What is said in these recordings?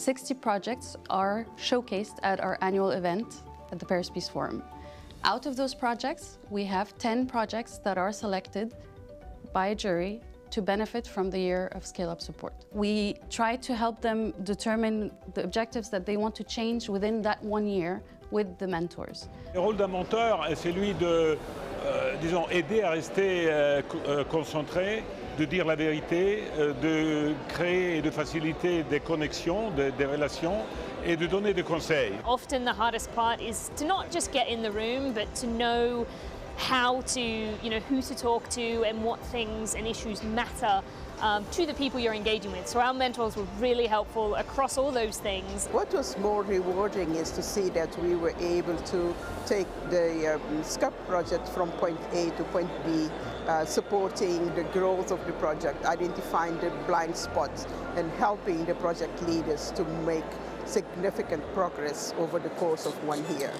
60 projects are showcased at our annual event at the Paris Peace Forum. Out of those projects, we have 10 projects that are selected by a jury to benefit from the year of scale-up support. We try to help them determine the objectives that they want to change within that 1 year with the mentors. Le rôle d'un mentor est celui de, disons, aider à rester concentré, de dire la vérité, de créer et de faciliter des connexions, des relations, et de donner des conseils. Often the hardest part is to not just get in the room, but to know how to, who to talk to and what things and issues matter to the people you're engaging with. So our mentors were really helpful across all those things. What was more rewarding is to see that we were able to take the SCUP project from point A to point B, supporting the growth of the project, identifying the blind spots, and helping the project leaders to make significant progress over the course of 1 year.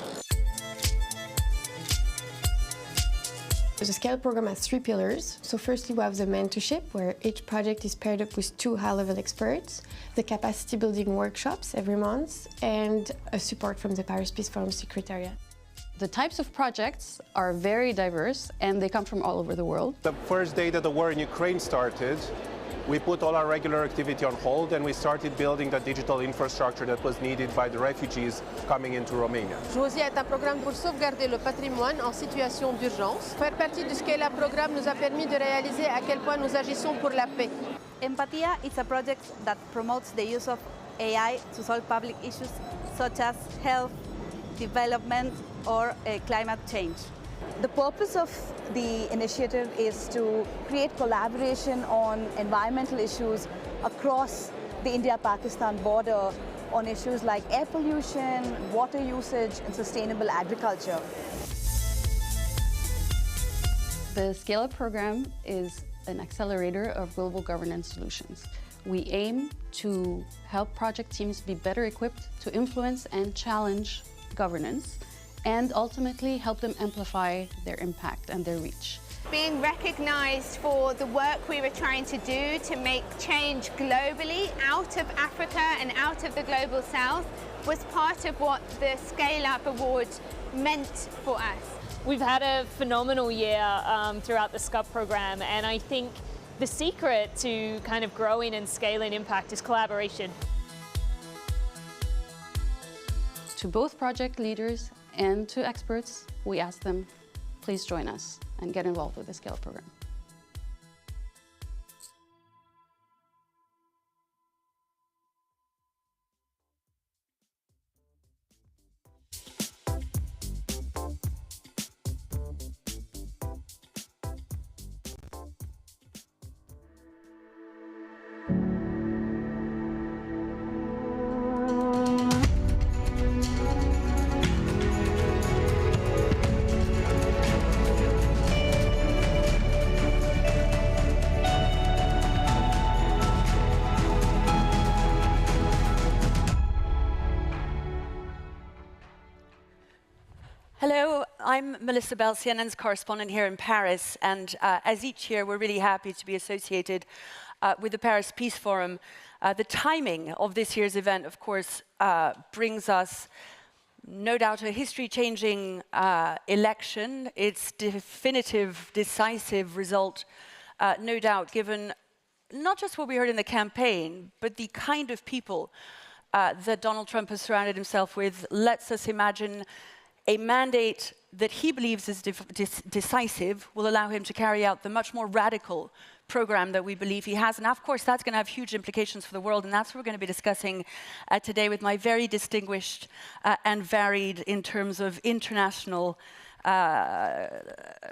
The Scale program has 3 pillars. So firstly, we have the mentorship, where each project is paired up with 2 high-level experts, the capacity building workshops every month, and a support from the Paris Peace Forum Secretariat. The types of projects are very diverse and they come from all over the world. The first day that the war in Ukraine started, we put all our regular activity on hold and we started building the digital infrastructure that was needed by the refugees coming into Romania. Josia est un programme pour sauvegarder le patrimoine en situation d'urgence. Faire partie du Scale programme nous a permis de réaliser à quel point nous agissons pour la paix. Empatia is a project that promotes the use of AI to solve public issues such as health, development, or climate change. The purpose of the initiative is to create collaboration on environmental issues across the India-Pakistan border on issues like air pollution, water usage, and sustainable agriculture. The Scale-Up program is an accelerator of global governance solutions. We aim to help project teams be better equipped to influence and challenge governance, and ultimately help them amplify their impact and their reach. Being recognised for the work we were trying to do to make change globally out of Africa and out of the global south was part of what the Scale Up Award meant for us. We've had a phenomenal year throughout the SCUP program, and I think the secret to kind of growing and scaling impact is collaboration. To both project leaders and to experts, we ask them, please join us and get involved with the Scale program. Hello, I'm Melissa Bell, CNN's correspondent here in Paris, and as each year, we're really happy to be associated with the Paris Peace Forum. The timing of this year's event, of course, brings us no doubt a history-changing election. Its definitive, decisive result, no doubt, given not just what we heard in the campaign, but the kind of people that Donald Trump has surrounded himself with, lets us imagine a mandate that he believes is decisive will allow him to carry out the much more radical program that we believe he has. And of course, that's going to have huge implications for the world. And that's what we're going to be discussing today with my very distinguished and varied in terms of international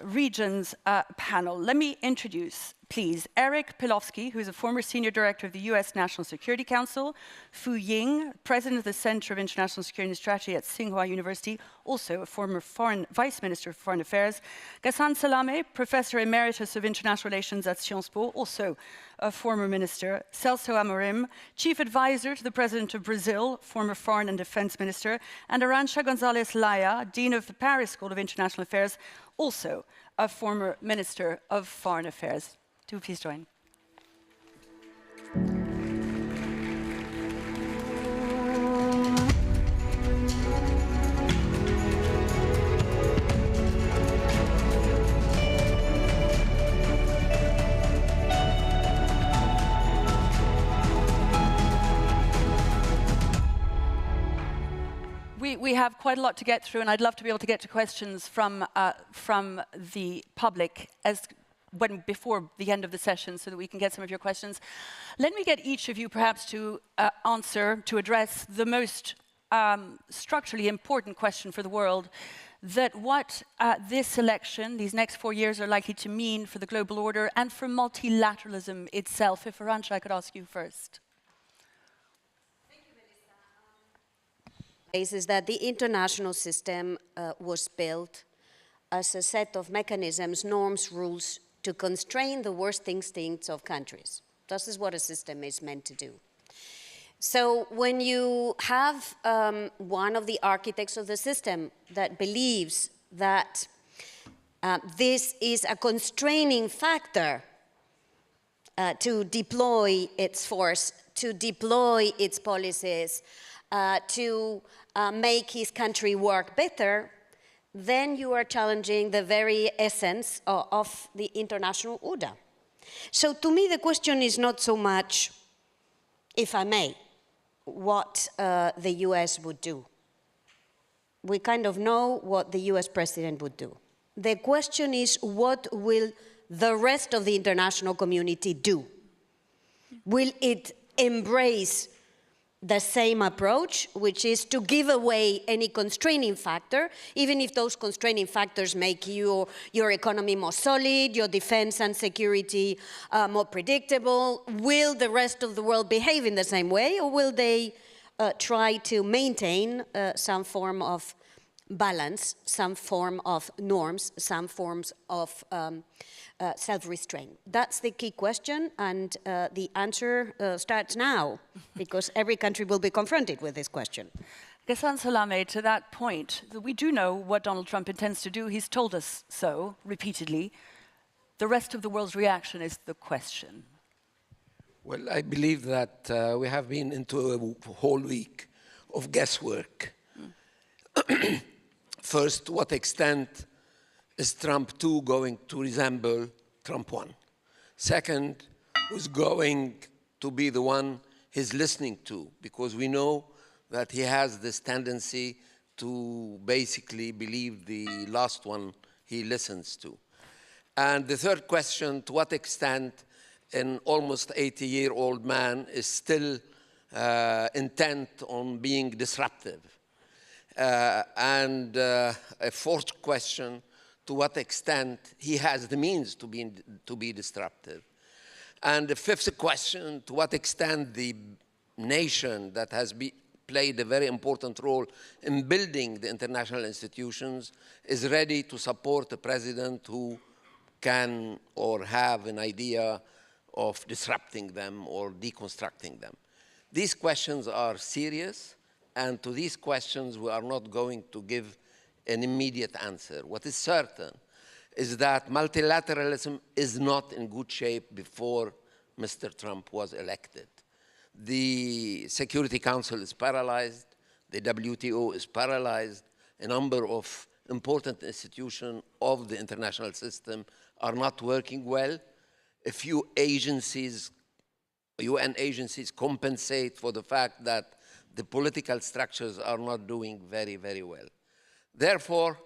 regions panel. Let me introduce, please, Eric Pilowski, who is a former senior director of the US National Security Council, Fu Ying, president of the Center of International Security and Strategy at Tsinghua University, also a former vice minister for foreign affairs, Ghassan Salameh, professor emeritus of international relations at Sciences Po, also a former minister, Celso Amorim, chief advisor to the president of Brazil, former foreign and defense minister, and Arantxa González Laya, dean of the Paris School of International Affairs, also a former minister of foreign affairs. Do please join. we have quite a lot to get through, and I'd love to be able to get to questions from the public before the end of the session so that we can get some of your questions. Let me get each of you perhaps to address the most structurally important question for the world, that what this election, these next 4 years, are likely to mean for the global order and for multilateralism itself. If Arantxa, I could ask you first. Is that the international system was built as a set of mechanisms, norms, rules to constrain the worst instincts of countries. This is what a system is meant to do. So when you have one of the architects of the system that believes that this is a constraining factor to deploy its force, to deploy its policies, to make his country work better, then you are challenging the very essence of the international order. So to me, the question is not so much, if I may, what the US would do. We kind of know what the US president would do. The question is, what will the rest of the international community do? Will it embrace the same approach, which is to give away any constraining factor, even if those constraining factors make your economy more solid, your defense and security more predictable? Will the rest of the world behave in the same way, or will they try to maintain some form of balance, some form of norms, some forms of self-restraint? That's the key question, and the answer starts now, because every country will be confronted with this question. Ghassan Salameh, to that point, we do know what Donald Trump intends to do. He's told us so repeatedly. The rest of the world's reaction is the question. Well, I believe that we have been into a whole week of guesswork. First, to what extent is Trump 2 going to resemble Trump 1? Second, who's going to be the one he's listening to? Because we know that he has this tendency to basically believe the last one he listens to. And the third question, to what extent an almost 80-year-old man is still intent on being disruptive? And a fourth question, to what extent he has the means to be disruptive. And the fifth question, to what extent the nation that has played a very important role in building the international institutions is ready to support a president who can or have an idea of disrupting them or deconstructing them. These questions are serious, and to these questions we are not going to give an immediate answer. What is certain is that multilateralism is not in good shape before Mr. Trump was elected. The Security Council is paralyzed, the WTO is paralyzed, a number of important institutions of the international system are not working well. A few agencies, UN agencies, compensate for the fact that the political structures are not doing very, very well. Therefore,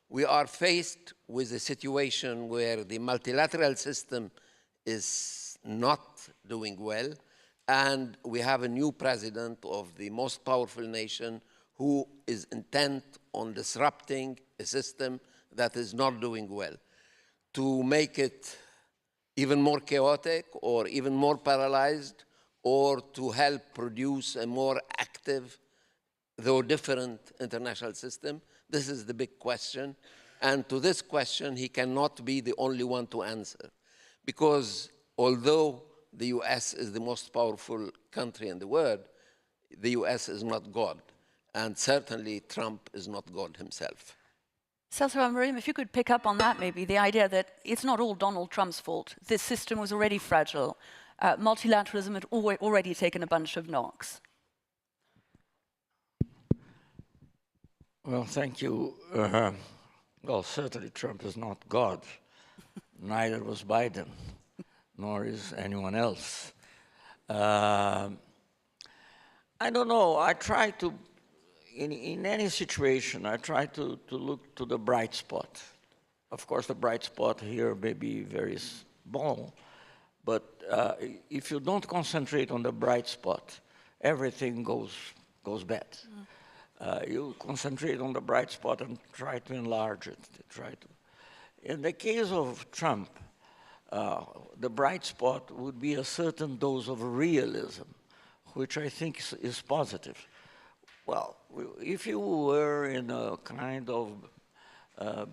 we are faced with a situation where the multilateral system is not doing well, and we have a new president of the most powerful nation who is intent on disrupting a system that is not doing well. To make it even more chaotic or even more paralyzed, or to help produce a more active, though different, international system? This is the big question. And to this question, he cannot be the only one to answer. Because although the US is the most powerful country in the world, the US is not God. And certainly Trump is not God himself. Salsa Marim, if you could pick up on that maybe, the idea that it's not all Donald Trump's fault. This system was already fragile. Multilateralism had already taken a bunch of knocks. Well, thank you. Well, certainly Trump is not God. Neither was Biden, nor is anyone else. I don't know. I try to, in any situation, I try to look to the bright spot. Of course, the bright spot here may be very small, but if you don't concentrate on the bright spot, everything goes bad. You concentrate on the bright spot and try to enlarge it. In the case of Trump, the bright spot would be a certain dose of realism, which I think is positive. Well, if you were in a kind of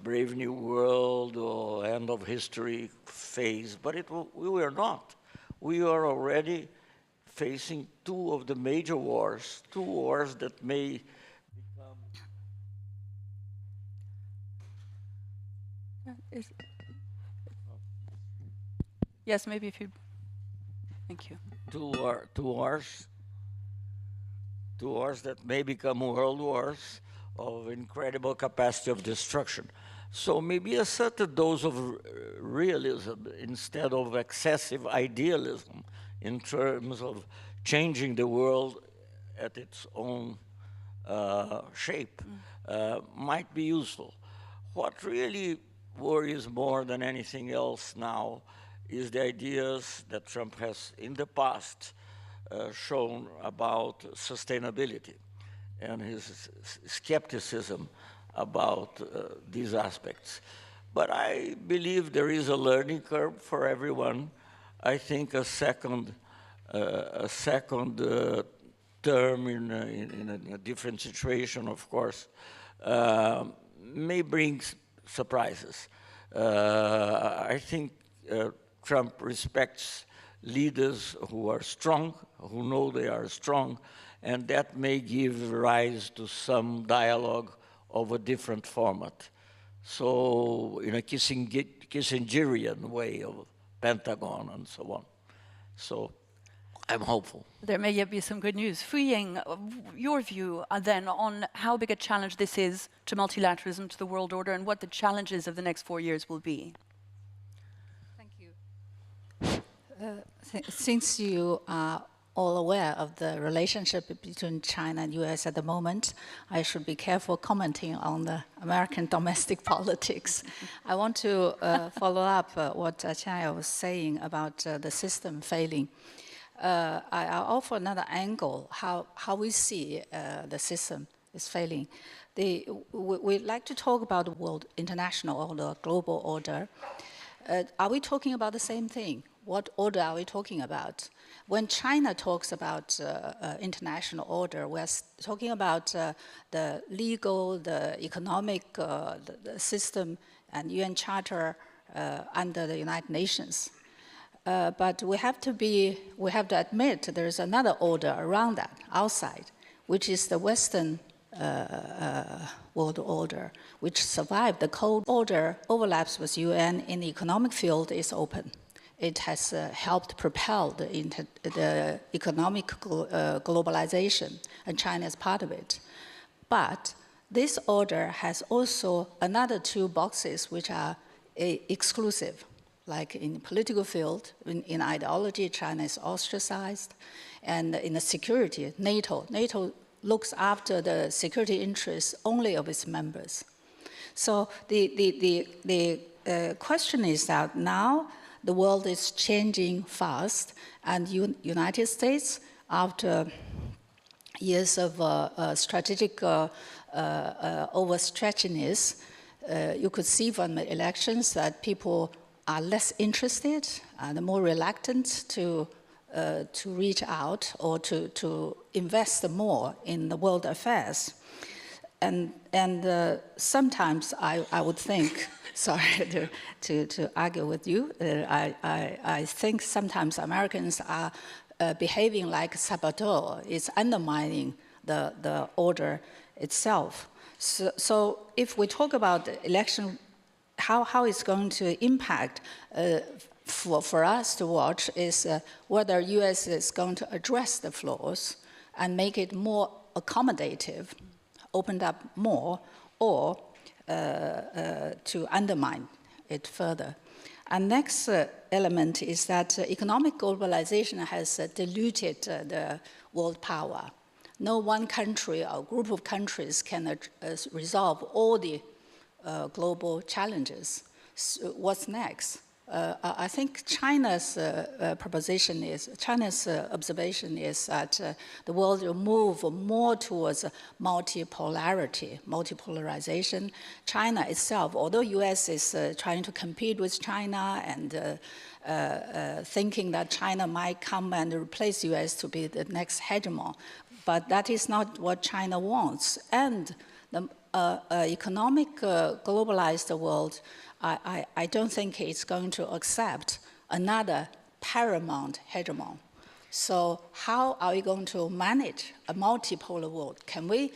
Brave New World or end of history phase, but we were not. We are already facing two of the major wars, two wars that may become... Yes, maybe if you... Thank you. Two wars that may become world wars of incredible capacity of destruction. So maybe a certain dose of realism instead of excessive idealism in terms of changing the world at its own shape might be useful. What really worries more than anything else now is the ideas that Trump has in the past shown about sustainability and his skepticism about these aspects. But I believe there is a learning curve for everyone. I think a second term in a different situation, of course, may bring surprises. I think Trump respects leaders who are strong, who know they are strong, and that may give rise to some dialogue of a different format. So in a Kissingerian way of Pentagon and so on. So I'm hopeful. There may yet be some good news. Fu Ying, your view then on how big a challenge this is to multilateralism, to the world order, and what the challenges of the next 4 years will be. Thank you. Since you are all aware of the relationship between China and US at the moment, I should be careful commenting on the American domestic politics. I want to follow up what Chaya was saying about the system failing. I'll offer another angle, how we see the system is failing. We like to talk about the world international order, global order. Are we talking about the same thing? What order are we talking about? When China talks about international order, we're talking about the legal, the economic the system and UN Charter under the United Nations. But we have to admit there's another order around that, outside, which is the Western world order, which survived. The Cold Order overlaps with UN in the economic field is open. It has helped propel the economic globalization, and China is part of it. But this order has also another two boxes which are exclusive. Like in the political field, in ideology, China is ostracized. And in the security, NATO looks after the security interests only of its members. So the question is that now the world is changing fast, and United States, after years of strategic overstretchiness, you could see from the elections that people are less interested and more reluctant to reach out or to invest more in the world affairs. And sometimes I would think, sorry to argue with you, I think sometimes Americans are behaving like saboteur. It's undermining the order itself. So if we talk about the election, how it's going to impact for us to watch is whether U.S. is going to address the flaws and make it more accommodative, opened up more, or to undermine it further. And next element is that economic globalization has diluted the world power. no one country or group of countries can resolve all the global challenges. So what's next? I think China's observation is that the world will move more towards multipolarity, multipolarization. China itself, although U.S. is trying to compete with China and thinking that China might come and replace U.S. to be the next hegemon, but that is not what China wants. And the economic globalized world, I don't think it's going to accept another paramount hegemon. So how are we going to manage a multipolar world? Can we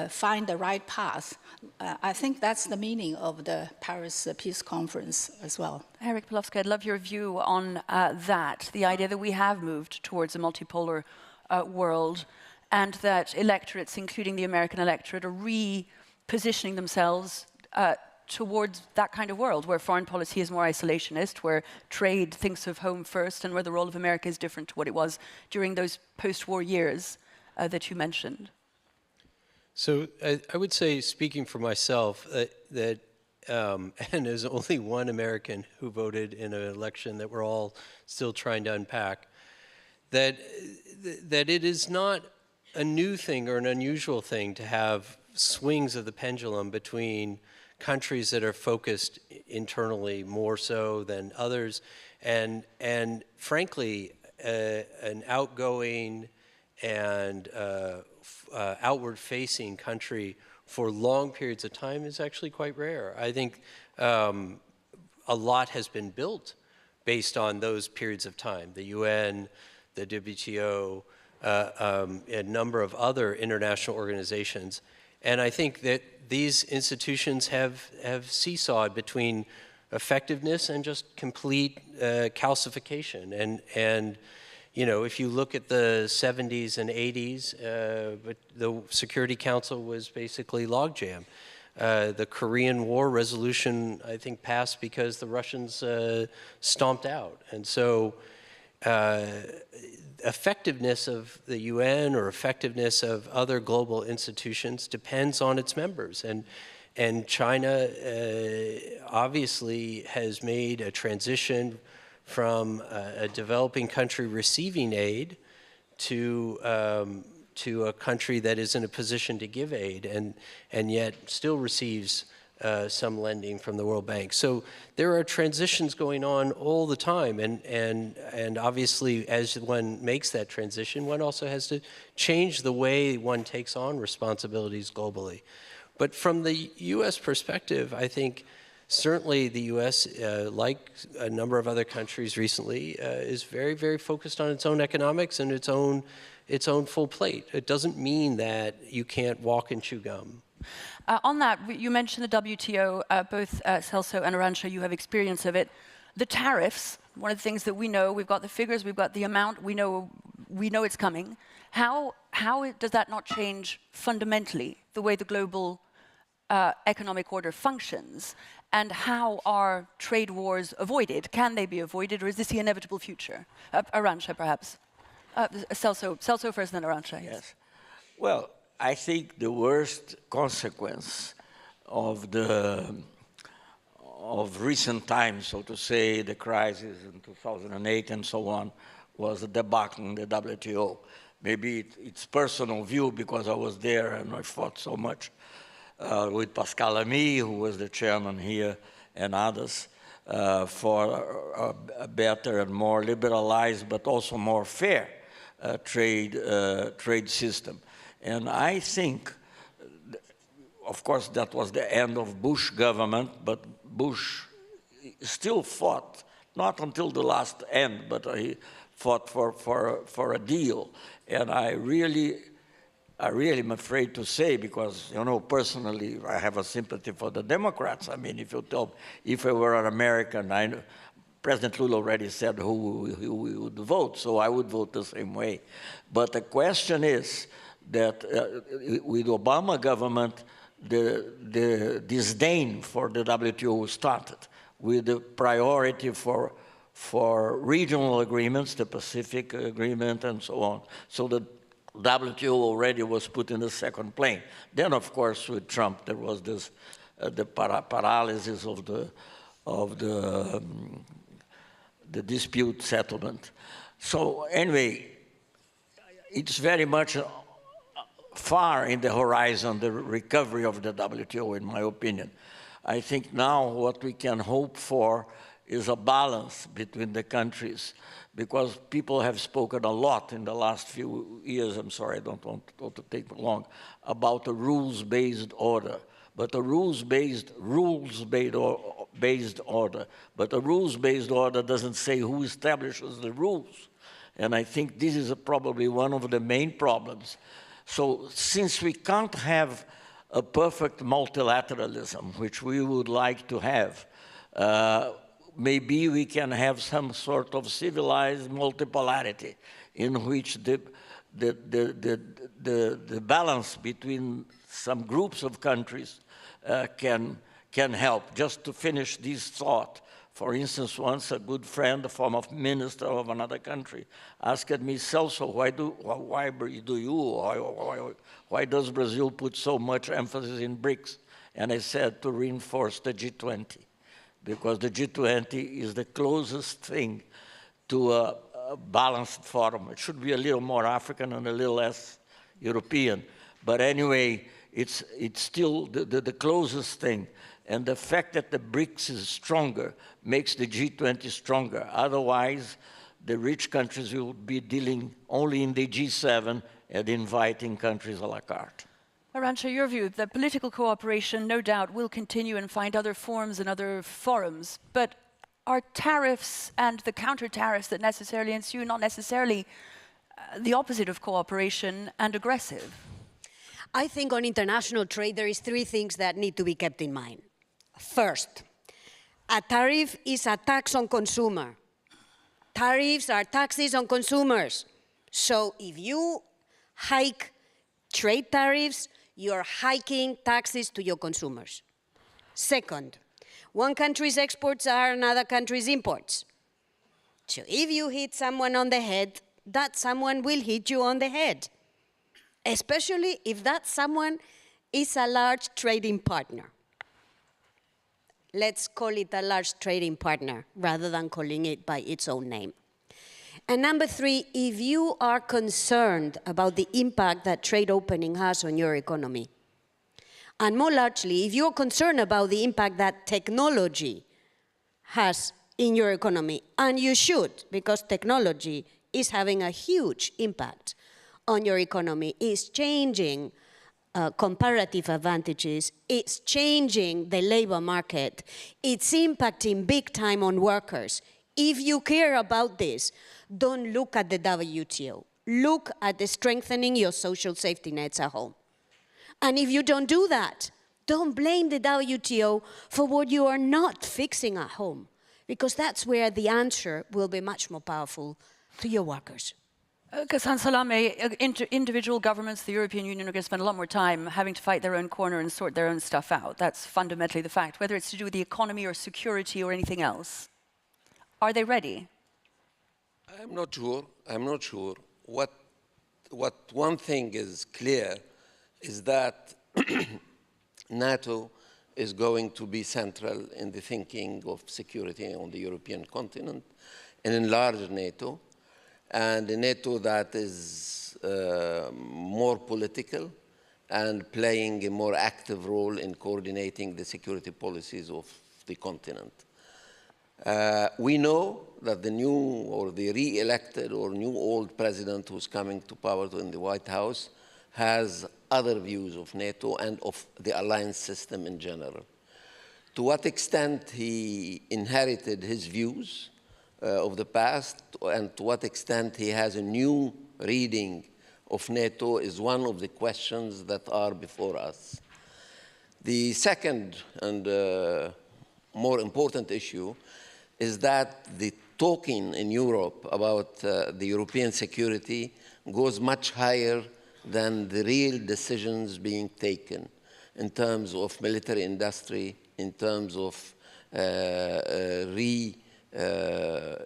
find the right path? I think that's the meaning of the Paris Peace Conference as well. Eric Pawlowski, I'd love your view on that, the idea that we have moved towards a multipolar world and that electorates, including the American electorate, are repositioning themselves towards that kind of world where foreign policy is more isolationist, where trade thinks of home first, and where the role of America is different to what it was during those post-war years that you mentioned. So I would say, speaking for myself, that and there's only one American who voted in an election that we're all still trying to unpack, that it is not a new thing or an unusual thing to have swings of the pendulum between countries that are focused internally more so than others, and frankly, an outgoing and outward-facing country for long periods of time is actually quite rare. I think a lot has been built based on those periods of time. The UN, the WTO, a number of other international organizations. And I think that these institutions have seesawed between effectiveness and just complete calcification. And you know, if you look at the 70s and 80s, the Security Council was basically logjam. The Korean War resolution, I think, passed because the Russians stomped out. And so effectiveness of the UN or effectiveness of other global institutions depends on its members. And China obviously has made a transition from a developing country receiving aid to a country that is in a position to give aid and yet still receives some lending from the World Bank. So there are transitions going on all the time, and obviously as one makes that transition, one also has to change the way one takes on responsibilities globally. But from the U.S. perspective, I think certainly the U.S., like a number of other countries recently, is very, very focused on its own economics and its own full plate. It doesn't mean that you can't walk and chew gum. On that, you mentioned the WTO, both Celso and Arantxa, you have experience of it. The tariffs, one of the things that we know, we've got the figures, we've got the amount, we know it's coming. How does that not change fundamentally the way the global economic order functions? And how are trade wars avoided? Can they be avoided, or is this the inevitable future? Arantxa, perhaps. Celso first, then Arantxa. Yes. Well, I think the worst consequence of recent times, so to say, the crisis in 2008 and so on, was the debacle in the WTO. Maybe it's personal view because I was there and I fought so much with Pascal Lamy, who was the chairman here, and others, for a better and more liberalized, but also more fair trade system. And I think, of course, that was the end of Bush government, but Bush still fought, not until the last end, but he fought for a deal. And I really am afraid to say, because, you know, personally, I have a sympathy for the Democrats. I mean, if I were an American, President Lula already said who we would vote, so I would vote the same way. But the question is that with the Obama government, the disdain for the WTO started, with the priority for regional agreements, the Pacific Agreement and so on. So the WTO already was put in the second plane. Then, of course, with Trump, there was this the paralysis of the dispute settlement. So anyway, it's very much far in the horizon, the recovery of the WTO, in my opinion. I think now what we can hope for is a balance between the countries, because people have spoken a lot in the last few years, I'm sorry, I don't want to take long, about a rules-based order. But a rules-based order. But a rules-based order doesn't say who establishes the rules. And I think this is probably one of the main problems. So since we can't have a perfect multilateralism, which we would like to have, maybe we can have some sort of civilized multipolarity in which the balance between some groups of countries can help. Just to finish this thought, for instance, once a good friend, a former minister of another country, asked me, Celso, why does Brazil put so much emphasis in BRICS? And I said, to reinforce the G20, because the G20 is the closest thing to a balanced forum. It should be a little more African and a little less European. But anyway, it's still the closest thing. And the fact that the BRICS is stronger makes the G20 stronger. Otherwise, the rich countries will be dealing only in the G7 and inviting countries a la carte. Arantxa, your view, that political cooperation, no doubt, will continue and find other forms and other forums. But are tariffs and the counter-tariffs that necessarily ensue not necessarily the opposite of cooperation and aggressive? I think on international trade, there is three things that need to be kept in mind. First, a tariff is a tax on consumer. Tariffs are taxes on consumers. So if you hike trade tariffs, you're hiking taxes to your consumers. Second, one country's exports are another country's imports. So if you hit someone on the head, that someone will hit you on the head, especially if that someone is a large trading partner. Let's call it a large trading partner rather than calling it by its own name. And number three, if you are concerned about the impact that trade opening has on your economy, and more largely, if you're concerned about the impact that technology has in your economy, and you should, because technology is having a huge impact on your economy, is changing comparative advantages, it's changing the labor market, it's impacting big time on workers. If you care about this, don't look at the WTO. Look at the strengthening your social safety nets at home. And if you don't do that, don't blame the WTO for what you are not fixing at home, because that's where the answer will be much more powerful to your workers. Ghassan Salameh, individual governments, the European Union, are going to spend a lot more time having to fight their own corner and sort their own stuff out. That's fundamentally the fact, whether it's to do with the economy or security or anything else. Are they ready? I'm not sure. I'm not sure. What one thing is clear is that NATO is going to be central in the thinking of security on the European continent, an enlarged NATO, and a NATO that is more political and playing a more active role in coordinating the security policies of the continent. We know that the new or the re-elected or new old president who's coming to power in the White House has other views of NATO and of the alliance system in general. To what extent he inherited his views of the past and to what extent he has a new reading of NATO is one of the questions that are before us. The second and more important issue is that the talking in Europe about the European security goes much higher than the real decisions being taken in terms of military industry, in terms of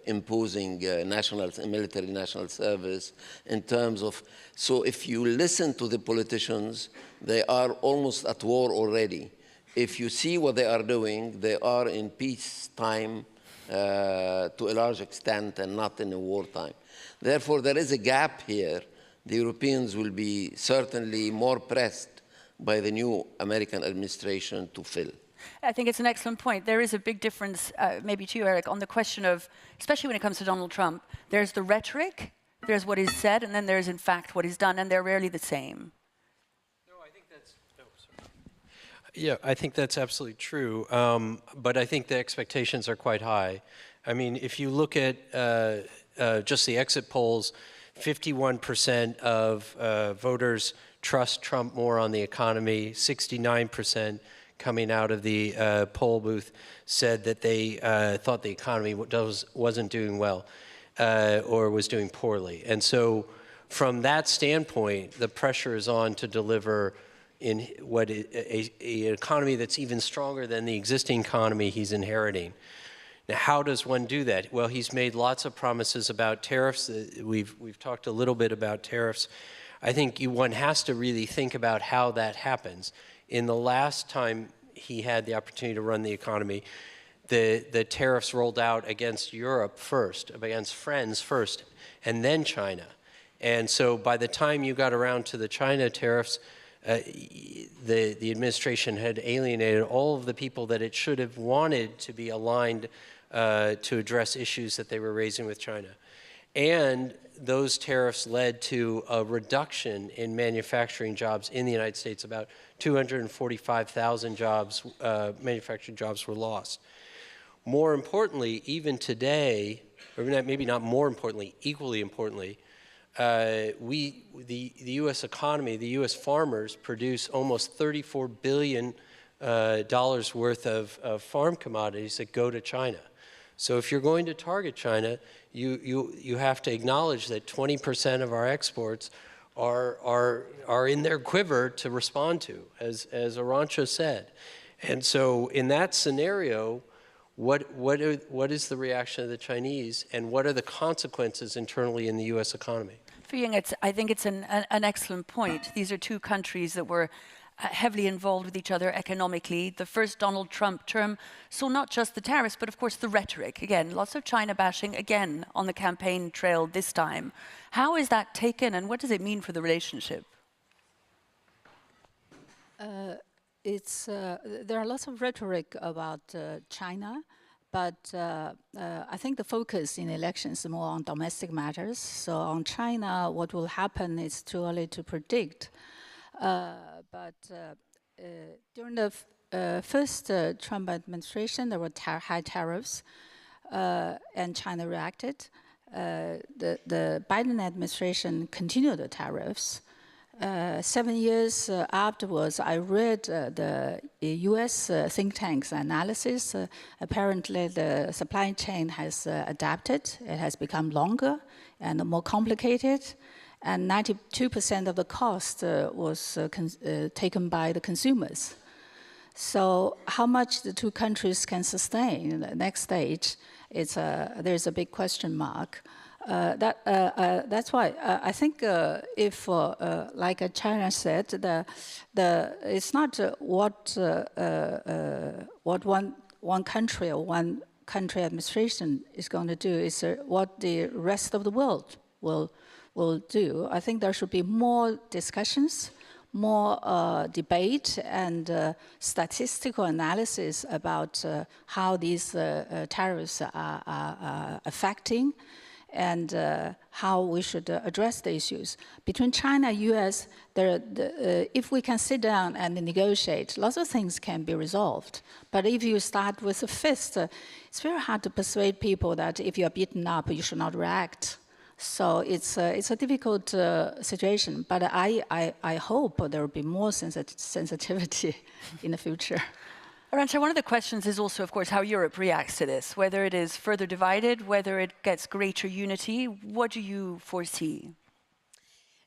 imposing military national service in terms of, so if you listen to the politicians, they are almost at war already. If you see what they are doing, they are in peacetime to a large extent and not in a wartime. Therefore, there is a gap here. The Europeans will be certainly more pressed by the new American administration to fill. I think it's an excellent point. There is a big difference, maybe to you, Eric, on the question of, especially when it comes to Donald Trump, there's the rhetoric, there's what is said, and then there's, in fact, what is done, and they're rarely the same. No, I think that's, yeah, I think that's absolutely true, but I think the expectations are quite high. I mean, if you look at just the exit polls, 51% of voters trust Trump more on the economy, 69% coming out of the poll booth said that they thought the economy wasn't doing well or was doing poorly. And so from that standpoint, the pressure is on to deliver in what an economy that's even stronger than the existing economy he's inheriting. Now, how does one do that? Well, he's made lots of promises about tariffs. We've talked a little bit about tariffs. I think one has to really think about how that happens. In the last time he had the opportunity to run the economy, the tariffs rolled out against Europe first, against friends first, and then China. And so by the time you got around to the China tariffs, the administration had alienated all of the people that it should have wanted to be aligned to address issues that they were raising with China. And those tariffs led to a reduction in manufacturing jobs in the United States. About 245,000 jobs, manufacturing jobs were lost. More importantly, even today, or maybe not more importantly, equally importantly, the U.S. economy, the U.S. farmers produce almost $34 billion worth of farm commodities that go to China. So if you're going to target China, you have to acknowledge that 20% of our exports are in their quiver to respond to, as Arantxa said. And so in that scenario, what is the reaction of the Chinese, and what are the consequences internally in the U.S. economy? I think it's an excellent point. These are two countries that were heavily involved with each other economically. The first Donald Trump term saw not just the tariffs, but of course the rhetoric. Again, lots of China bashing, again, on the campaign trail this time. How is that taken, and what does it mean for the relationship? There are lots of rhetoric about China, but I think the focus in elections is more on domestic matters. So on China, what will happen is too early to predict. But during the first Trump administration, there were high tariffs, and China reacted. The Biden administration continued the tariffs. 7 years afterwards, I read the US think tank's analysis. Apparently, the supply chain has adapted. It has become longer and more complicated. And 92% of the cost was taken by the consumers. So how much the two countries can sustain the next stage, there's a big question mark. That's why I think if, like China said, it's not what one country or one country administration is going to do. It's what the rest of the world will do. I think there should be more discussions, more debate, and statistical analysis about how these tariffs are affecting, and how we should address the issues. Between China and US, if we can sit down and negotiate, lots of things can be resolved. But if you start with a fist, it's very hard to persuade people that if you're beaten up, you should not react. So it's a difficult situation, but I hope there will be more sensitivity in the future. Arantxa, one of the questions is also, of course, how Europe reacts to this, whether it is further divided, whether it gets greater unity. What do you foresee?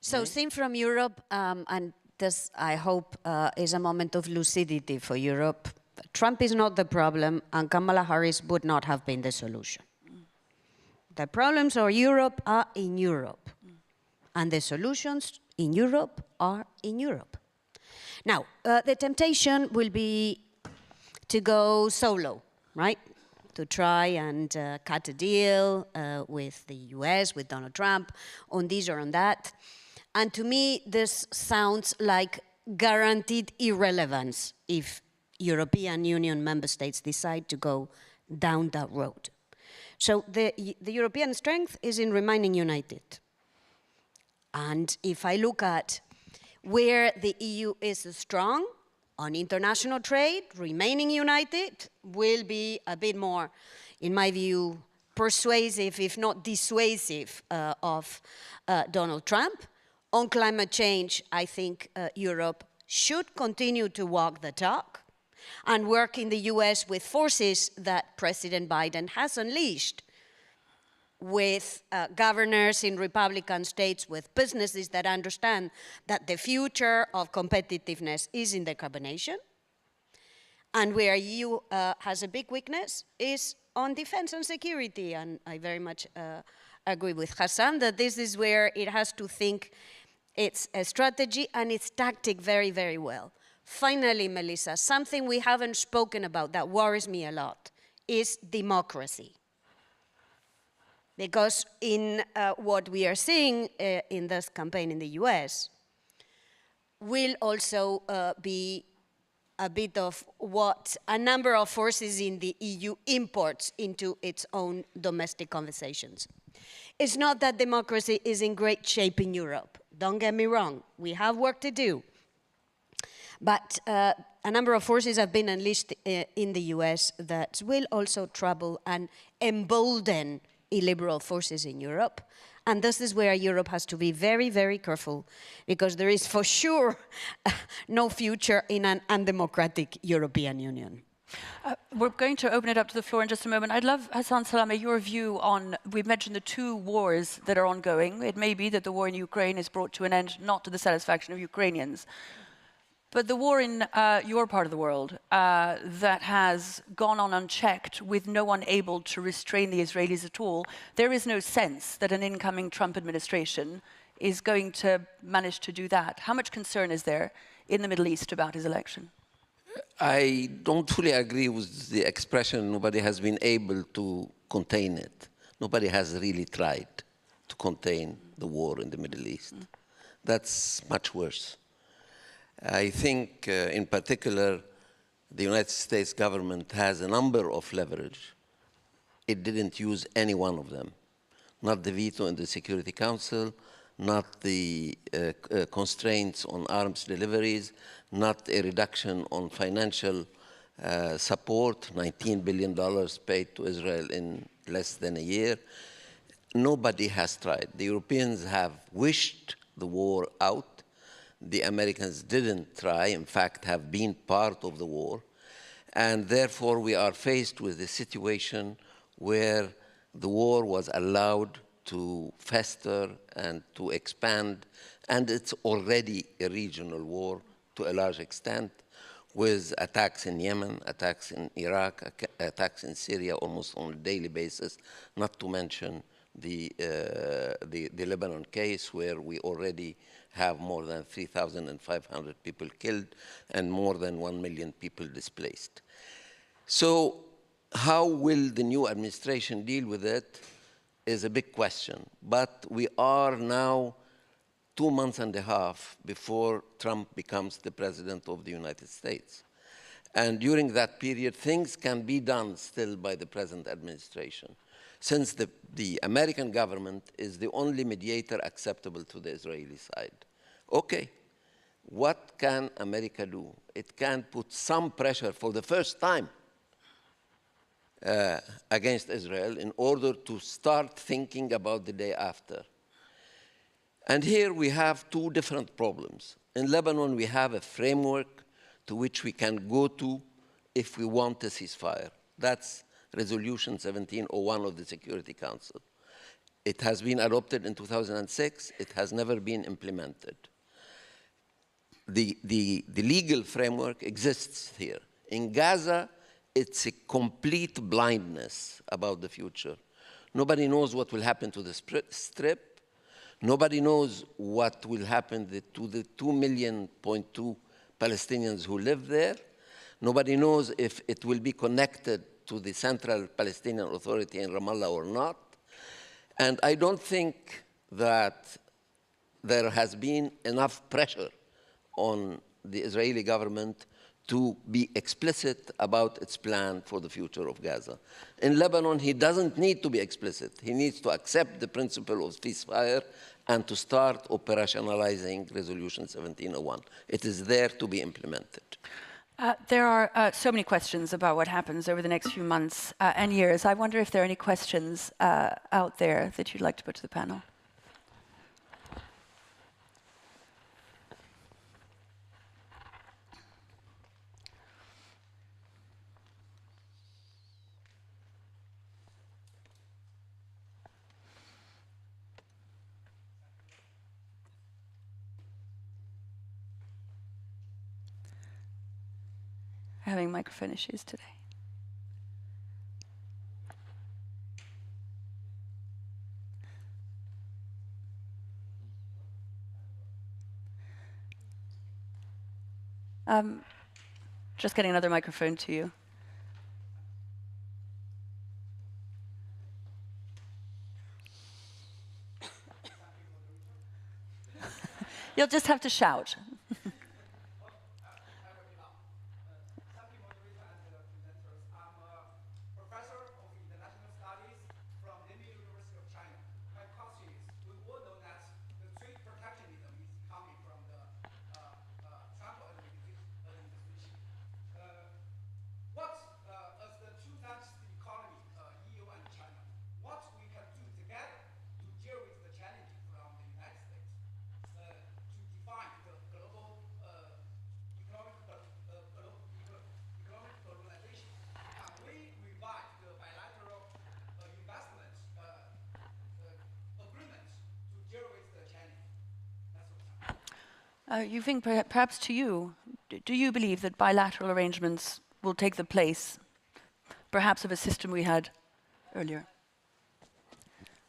So seen from Europe, and this, I hope, is a moment of lucidity for Europe. Trump is not the problem, and Kamala Harris would not have been the solution. The problems of Europe are in Europe, and the solutions in Europe are in Europe. Now, the temptation will be to go solo, right? To try and cut a deal with the US, with Donald Trump, on this or on that. And to me, this sounds like guaranteed irrelevance if European Union member states decide to go down that road. So the European strength is in remaining united. And if I look at where the EU is strong on international trade, remaining united will be a bit more, in my view, persuasive, if not dissuasive, of Donald Trump. On climate change, I think Europe should continue to walk the talk and work in the US with forces that President Biden has unleashed, with governors in Republican states, with businesses that understand that the future of competitiveness is in decarbonation. And where EU has a big weakness is on defense and security. And I very much agree with Hassan that this is where it has to think its strategy and its tactic very, very well. Finally, Melissa, something we haven't spoken about that worries me a lot is democracy. Because in what we are seeing in this campaign in the US will also be a bit of what a number of forces in the EU imports into its own domestic conversations. It's not that democracy is in great shape in Europe. Don't get me wrong, we have work to do. But a number of forces have been unleashed in the US that will also trouble and embolden illiberal forces in Europe. And this is where Europe has to be very, very careful, because there is for sure no future in an undemocratic European Union. We're going to open it up to the floor in just a moment. I'd love, Hassan Salameh, your view on, we've mentioned the two wars that are ongoing. It may be that the war in Ukraine is brought to an end, not to the satisfaction of Ukrainians. But the war in your part of the world that has gone on unchecked with no one able to restrain the Israelis at all, there is no sense that an incoming Trump administration is going to manage to do that. How much concern is there in the Middle East about his election? I don't fully agree with the expression nobody has been able to contain it. Nobody has really tried to contain the war in the Middle East. That's much worse. I think, in particular, the United States government has a number of leverage. It didn't use any one of them. Not the veto in the Security Council, not the constraints on arms deliveries, not a reduction on financial support, $19 billion paid to Israel in less than a year. Nobody has tried. The Europeans have wished the war out. The Americans didn't try, in fact, have been part of the war. And therefore, we are faced with a situation where the war was allowed to fester and to expand, and it's already a regional war to a large extent, with attacks in Yemen, attacks in Iraq, attacks in Syria almost on a daily basis, not to mention the Lebanon case, where we already have more than 3,500 people killed and more than 1 million people displaced. So how will the new administration deal with it is a big question. But we are now 2.5 months before Trump becomes the president of the United States. And during that period, things can be done still by the present administration, since the American government is the only mediator acceptable to the Israeli side. Okay, what can America do? It can put some pressure for the first time against Israel in order to start thinking about the day after. And here we have two different problems. In Lebanon, we have a framework to which we can go to if we want a ceasefire. That's Resolution 1701 of the Security Council. It has been adopted in 2006. It has never been implemented. The legal framework exists here. In Gaza, it's a complete blindness about the future. Nobody knows what will happen to the Strip. Nobody knows what will happen to the 2.2 million Palestinians who live there. Nobody knows if it will be connected to the Central Palestinian Authority in Ramallah or not. And I don't think that there has been enough pressure on the Israeli government to be explicit about its plan for the future of Gaza. In Lebanon, he doesn't need to be explicit. He needs to accept the principle of ceasefire and to start operationalizing Resolution 1701. It is there to be implemented. There are so many questions about what happens over the next few months and years. I wonder if there are any questions out there that you'd like to put to the panel. Having microphone issues today. Just getting another microphone to you. You'll just have to shout. You think perhaps to you, do you believe that bilateral arrangements will take the place, perhaps of a system we had earlier?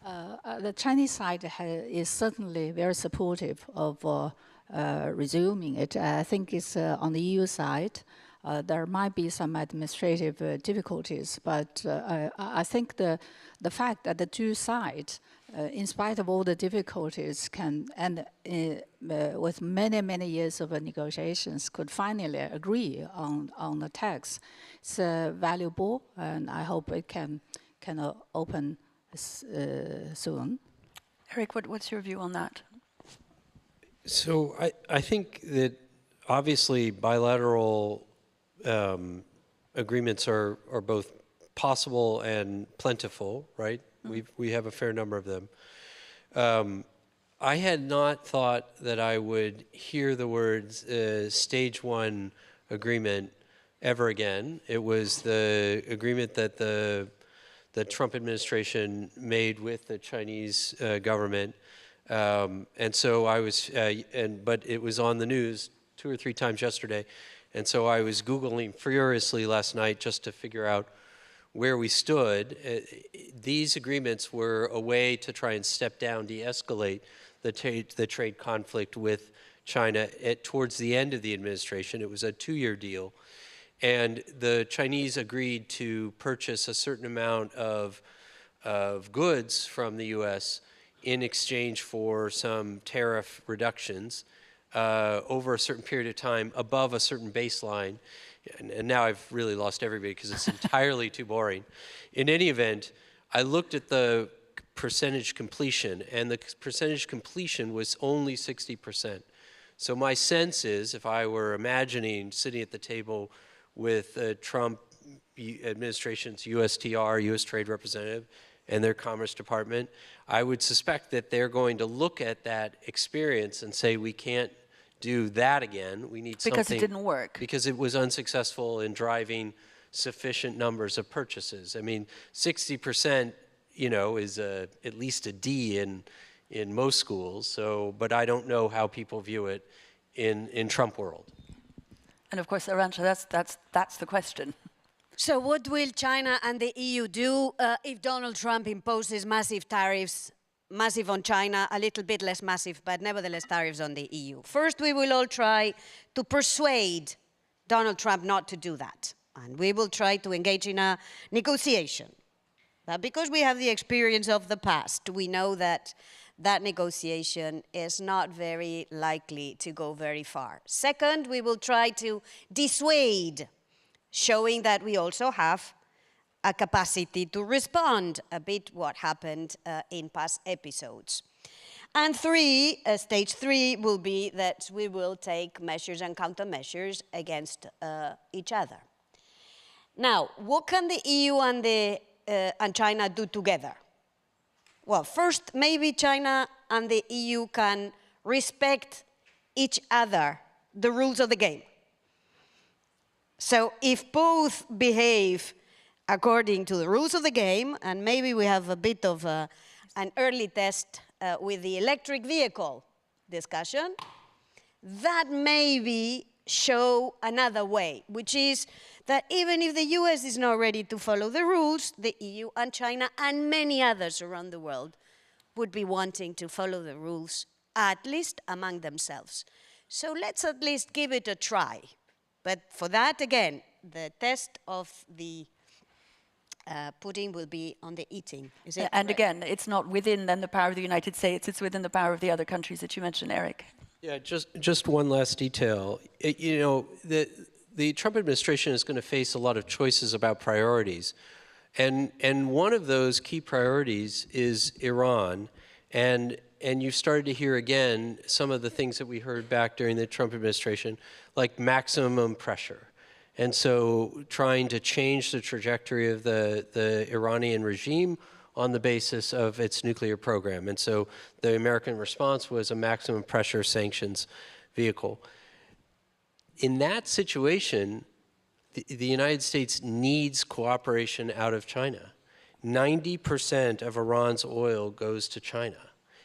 The Chinese side is certainly very supportive of resuming it. I think it's on the EU side. There might be some administrative difficulties, but I think the fact that the two sides, in spite of all the difficulties, with many, many years of negotiations, could finally agree on the text. It's valuable, and I hope it can open soon. Eric, what's your view on that? So I think that obviously bilateral agreements are both possible and plentiful, right? We have a fair number of them. I had not thought that I would hear the words stage one agreement ever again. It was the agreement that the Trump administration made with the Chinese government. And so I was, but it was on the news 2 or 3 times yesterday. And so I was Googling furiously last night just to figure out where we stood. These agreements were a way to try and step down, de-escalate the trade conflict with China towards the end of the administration. It was a 2-year deal. And the Chinese agreed to purchase a certain amount of goods from the U.S. in exchange for some tariff reductions over a certain period of time above a certain baseline. And now I've really lost everybody because it's entirely too boring. In any event, I looked at the percentage completion, and the percentage completion was only 60%. So my sense is, if I were imagining sitting at the table with the Trump administration's USTR, U.S. Trade Representative, and their Commerce Department, I would suspect that they're going to look at that experience and say, we can't do that again. We need something. Because it didn't work. Because it was unsuccessful in driving sufficient numbers of purchases. I mean, 60%, you know, is at least a D in most schools. So, but I don't know how people view it in Trump world. And of course, Arantxa, that's the question. So what will China and the EU do if Donald Trump imposes massive tariffs, massive on China, a little bit less massive, but nevertheless tariffs on the EU? First, we will all try to persuade Donald Trump not to do that. And we will try to engage in a negotiation. But because we have the experience of the past, we know that that negotiation is not very likely to go very far. Second, we will try to dissuade, showing that we also have a capacity to respond, a bit what happened in past episodes. And three, stage three will be that we will take measures and countermeasures against each other. Now, what can the EU and China do together? Well, first, maybe China and the EU can respect each other, the rules of the game. So if both behave according to the rules of the game, and maybe we have a bit of an early test with the electric vehicle discussion, that maybe show another way, which is that even if the US is not ready to follow the rules, the EU and China and many others around the world would be wanting to follow the rules, at least among themselves. So let's at least give it a try. But for that, again, the test of the pudding will be on the eating. Is it and correct? again, it's not within then the power of the United States, it's within the power of the other countries that you mentioned, Eric. Yeah, just one last detail. You know, the Trump administration is going to face a lot of choices about priorities. And one of those key priorities is Iran. And you've started to hear again some of the things that we heard back during the Trump administration, like maximum pressure. And so trying to change the trajectory of the Iranian regime on the basis of its nuclear program. And so the American response was a maximum pressure sanctions vehicle. In that situation, the United States needs cooperation out of China. 90% of Iran's oil goes to China.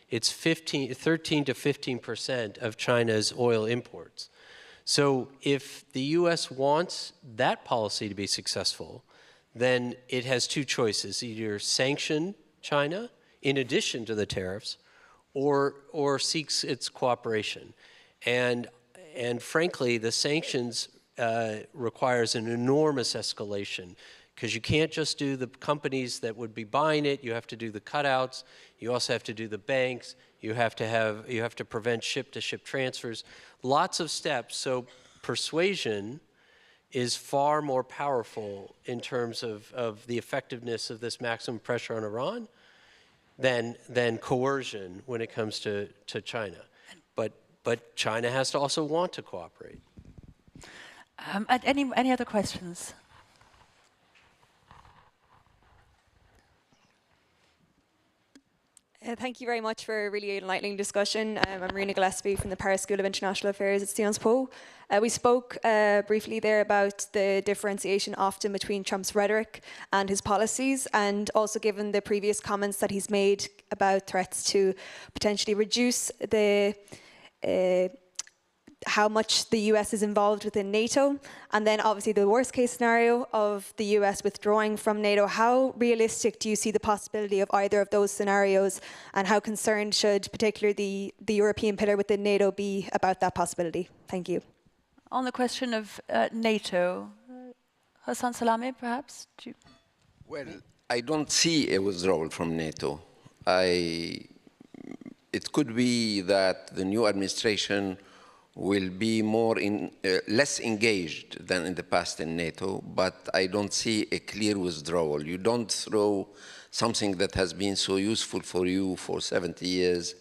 It's 13 to 15% of China's oil imports. So if the US wants that policy to be successful, then it has two choices: either sanction China in addition to the tariffs, or seeks its cooperation. And frankly, the sanctions requires an enormous escalation, because you can't just do the companies that would be buying it. You have to do the cutouts. You also have to do the banks. You have to prevent ship-to-ship transfers. Lots of steps. So persuasion is far more powerful in terms of the effectiveness of this maximum pressure on Iran than coercion when it comes to China. But China has to also want to cooperate. Any other questions? Thank you very much for a really enlightening discussion. I'm Marina Gillespie from the Paris School of International Affairs at Sciences Po. We spoke briefly there about the differentiation often between Trump's rhetoric and his policies, and also given the previous comments that he's made about threats to potentially reduce the how much the US is involved within NATO, and then obviously the worst case scenario of the US withdrawing from NATO. How realistic do you see the possibility of either of those scenarios, and how concerned should particularly the European pillar within NATO be about that possibility? Thank you. On the question of NATO, Hassan Salameh, perhaps? Well, I don't see a withdrawal from NATO. It could be that the new administration will be less engaged than in the past in NATO, but I don't see a clear withdrawal. You don't throw something that has been so useful for you for 70 years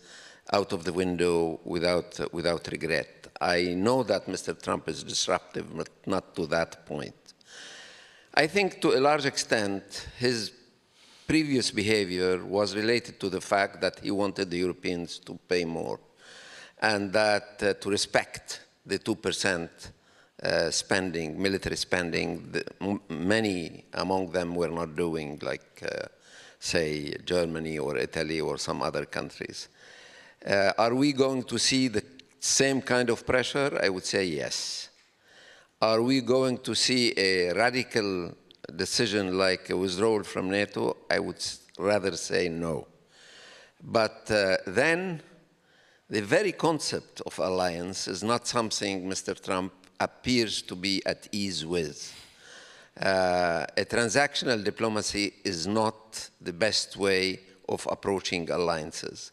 out of the window without regret. I know that Mr. Trump is disruptive, but not to that point. I think to a large extent, his previous behavior was related to the fact that he wanted the Europeans to pay more, and that to respect the 2% spending, military spending, many among them were not doing, like, say, Germany or Italy or some other countries. Are we going to see the same kind of pressure? I would say yes. Are we going to see a radical decision like a withdrawal from NATO? I would rather say no. But then the very concept of alliance is not something Mr. Trump appears to be at ease with. A transactional diplomacy is not the best way of approaching alliances.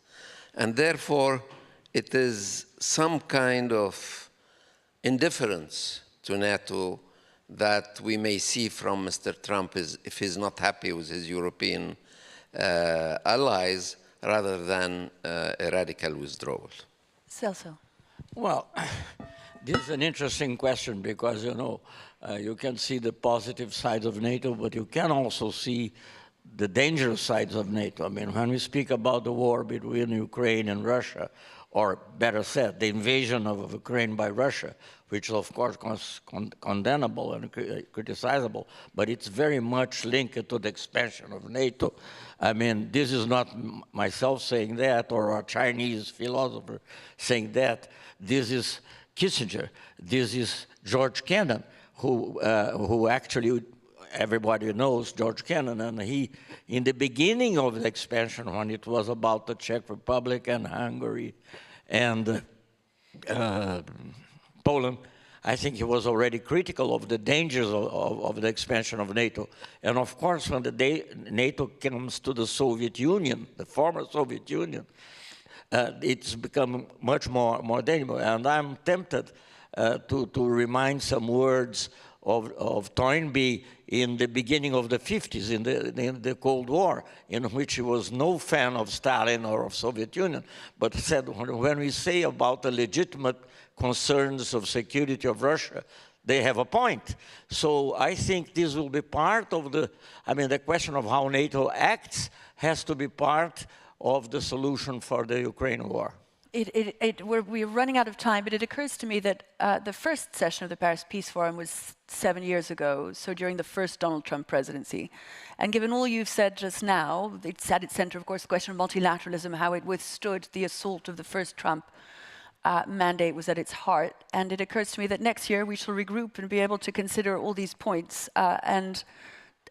And therefore, it is some kind of indifference to NATO that we may see from Mr. Trump if he's not happy with his European allies, rather than a radical withdrawal. Celso. Well, this is an interesting question because, you know, you can see the positive sides of NATO, but you can also see the dangerous sides of NATO. I mean, when we speak about the war between Ukraine and Russia, or better said, the invasion of Ukraine by Russia, which is of course condemnable and criticizable, but it's very much linked to the expansion of NATO. I mean, this is not myself saying that or a Chinese philosopher saying that. This is Kissinger. This is George Kennan, who actually, everybody knows George Kennan, and he, in the beginning of the expansion, when it was about the Czech Republic and Hungary and Poland, I think he was already critical of the dangers of the expansion of NATO. And of course, when NATO comes to the Soviet Union, the former Soviet Union, it's become much more dangerous. And I'm tempted to remind some words of Toynbee in the beginning of the 50s, in the Cold War, in which he was no fan of Stalin or of Soviet Union, but said, when we say about the legitimate concerns of security of Russia, they have a point. So I think this will be part of the question of how NATO acts has to be part of the solution for the Ukraine war. We're running out of time, but it occurs to me that the first session of the Paris Peace Forum was 7 years ago, so during the first Donald Trump presidency. And given all you've said just now, it's at its center, of course, the question of multilateralism, how it withstood the assault of the first Trump mandate was at its heart. And it occurs to me that next year we shall regroup and be able to consider all these points and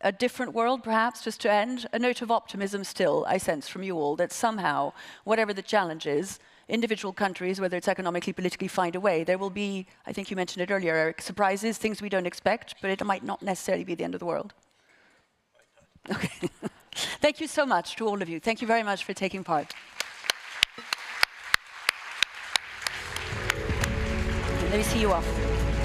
a different world, perhaps, just to end. A note of optimism still, I sense from you all, that somehow, whatever the challenge is, individual countries, whether it's economically, politically, find a way. There will be, I think you mentioned it earlier, Eric, surprises, things we don't expect, but it might not necessarily be the end of the world. Okay. Thank you so much to all of you. Thank you very much for taking part. Let me see you off.